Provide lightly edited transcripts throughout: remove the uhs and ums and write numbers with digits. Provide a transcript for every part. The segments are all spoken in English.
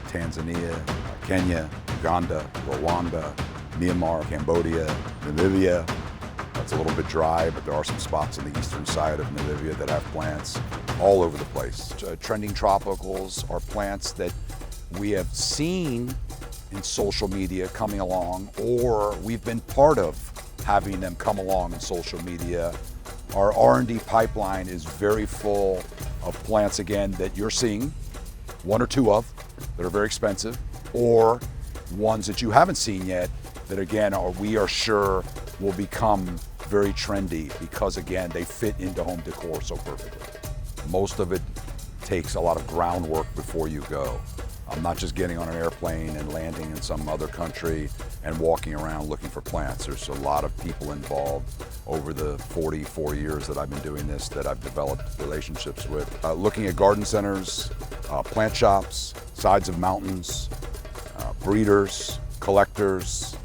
Tanzania, Kenya, Uganda, Rwanda, Myanmar, Cambodia, Namibia. It's a little bit dry, but there are some spots on the eastern side of Namibia that have plants all over the place. Trending tropicals are plants that we have seen in social media coming along, or we've been part of having them come along in social media. Our R&D pipeline is very full of plants, again, that you're seeing, one or two of, that are very expensive, or ones that you haven't seen yet that, again, we are sure will become very trendy because, again, they fit into home decor so perfectly. Most of it takes a lot of groundwork before you go. Not just getting on an airplane and landing in some other country and walking around looking for plants. There's a lot of people involved over the 44 years that I've been doing this that I've developed relationships with. Looking at garden centers, plant shops, sides of mountains, breeders, collectors,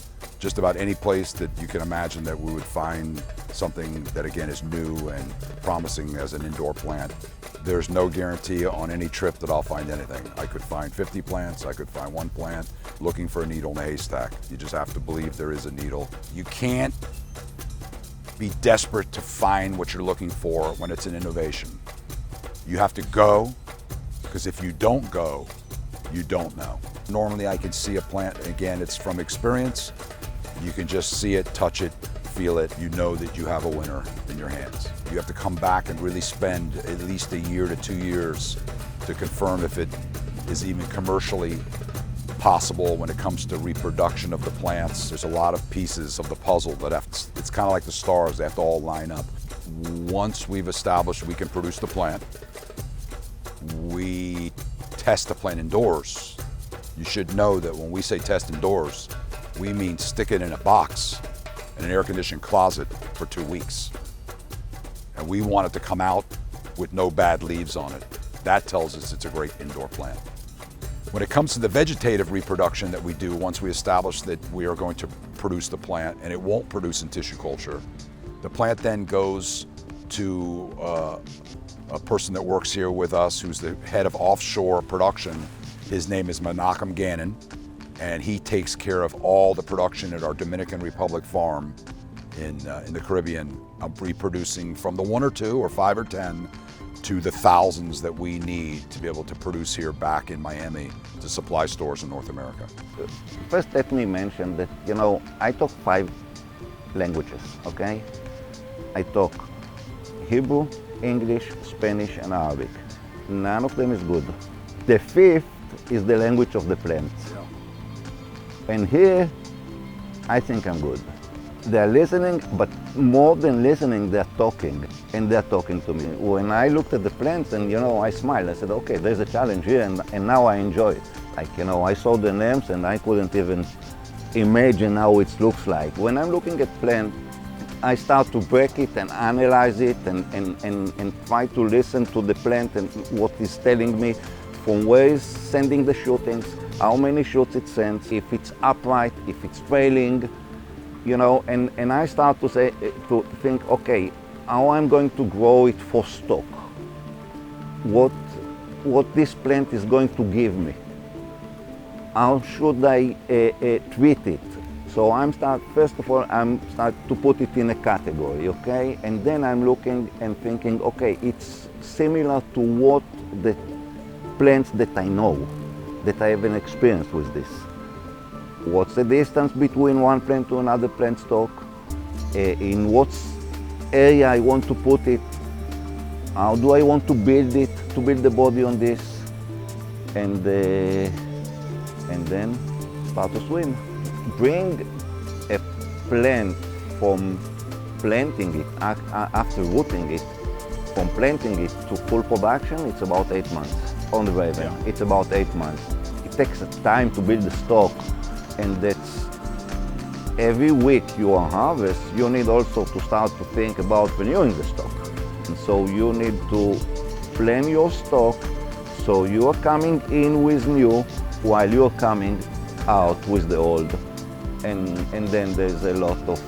just about any place that you can imagine that we would find something that, again, is new and promising as an indoor plant. There's no guarantee on any trip that I'll find anything. I could find 50 plants, I could find one plant looking for a needle in a haystack. You just have to believe there is a needle. You can't be desperate to find what you're looking for when it's an innovation. You have to go, because if you don't go, you don't know. Normally I can see a plant, and again, it's from experience. You can just see it, touch it, feel it. You know that you have a winner in your hands. You have to come back and really spend at least a year to 2 years to confirm if it is even commercially possible when it comes to reproduction of the plants. There's a lot of pieces of the puzzle that it's kind of like the stars, they have to all line up. Once we've established we can produce the plant, we test the plant indoors. You should know that when we say test indoors, we mean stick it in a box in an air-conditioned closet for 2 weeks. And we want it to come out with no bad leaves on it. That tells us it's a great indoor plant. When it comes to the vegetative reproduction that we do, once we establish that we are going to produce the plant and it won't produce in tissue culture, the plant then goes to a person that works here with us who's the head of offshore production. His name is Menachem Gannon, and he takes care of all the production at our Dominican Republic farm in the Caribbean, reproducing from the 1 or 2 or 5 or 10 to the thousands that we need to be able to produce here back in Miami to supply stores in North America. First, let me mention that, I talk 5 languages, okay? I talk Hebrew, English, Spanish, and Arabic. None of them is good. The 5th is the language of the plants. And here, I think I'm good. They're listening, but more than listening, they're talking, and they're talking to me. When I looked at the plants and, I smiled, I said, okay, there's a challenge here, and now I enjoy it. Like, I saw the names and I couldn't even imagine how it looks like. When I'm looking at plant, I start to break it and analyze it and try to listen to the plant and what it's telling me, from where it's sending the shootings, how many shoots it sends, if it's upright, if it's trailing, and I start to think, okay, how I'm going to grow it for stock, what this plant is going to give me, how should I treat it. So first of all, I'm start to put it in a category, okay, and then I'm looking and thinking, okay, it's similar to what the plants that I know, that I have an experience with this. What's the distance between one plant to another plant stock? In what area I want to put it? How do I want to build it, to build the body on this? And then start to swim. Bring a plant from planting it, after rooting it, from planting it to full production, it's about 8 months. On the Raven, it's about 8 months. It takes time to build the stock, and that's every week you harvest, you need also to start to think about renewing the stock. And so you need to plan your stock so you are coming in with new while you're coming out with the old. And then there's a lot of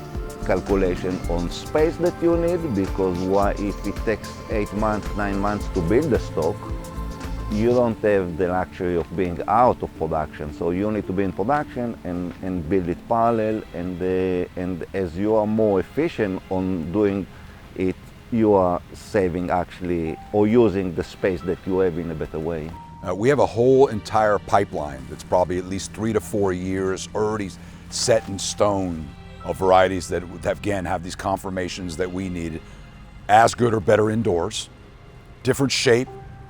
calculation on space that you need, because if it takes 8 months, 9 months to build the stock, you don't have the luxury of being out of production. So you need to be in production and build it parallel. And as you are more efficient on doing it, you are saving actually or using the space that you have in a better way. We have a whole entire pipeline that's probably at least 3 to 4 years already set in stone of varieties that again have these conformations that we need, as good or better indoors, different shape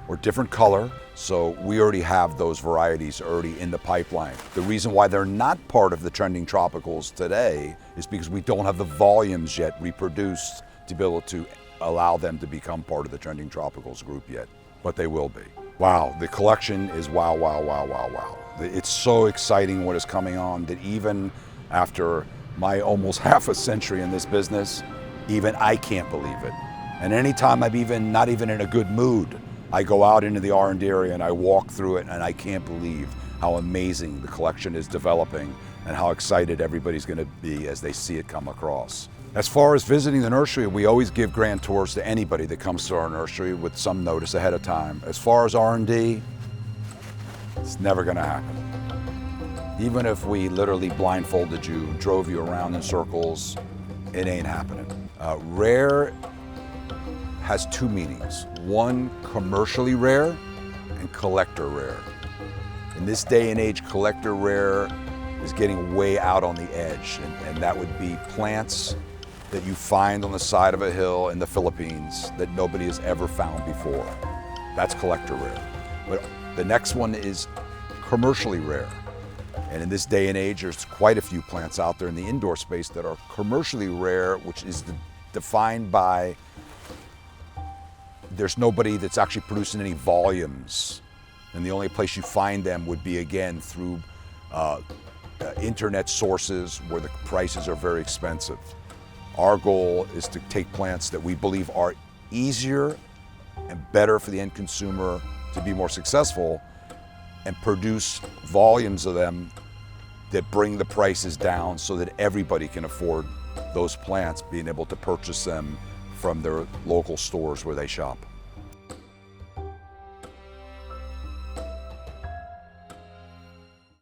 or different color. So we already have those varieties already in the pipeline. The reason why they're not part of the trending tropicals today is because we don't have the volumes yet reproduced to be able to allow them to become part of the trending tropicals group yet, but they will be. Wow, the collection is wow, wow, wow, wow, wow. It's so exciting what is coming on that even after my almost half a century in this business, even I can't believe it. And anytime I'm not even in a good mood, I go out into the R&D area and I walk through it and I can't believe how amazing the collection is developing and how excited everybody's gonna be as they see it come across. As far as visiting the nursery, we always give grand tours to anybody that comes to our nursery with some notice ahead of time. As far as R&D, it's never gonna happen. Even if we literally blindfolded you, drove you around in circles, it ain't happening. Rare has two meanings. One, commercially rare, and collector rare. In this day and age, collector rare is getting way out on the edge, and that would be plants that you find on the side of a hill in the Philippines that nobody has ever found before. That's collector rare. But the next one is commercially rare. And in this day and age, there's quite a few plants out there in the indoor space that are commercially rare, which is defined by there's nobody that's actually producing any volumes. And the only place you find them would be, again, through internet sources where the prices are very expensive. Our goal is to take plants that we believe are easier and better for the end consumer to be more successful and produce volumes of them that bring the prices down so that everybody can afford those plants, being able to purchase them from their local stores where they shop.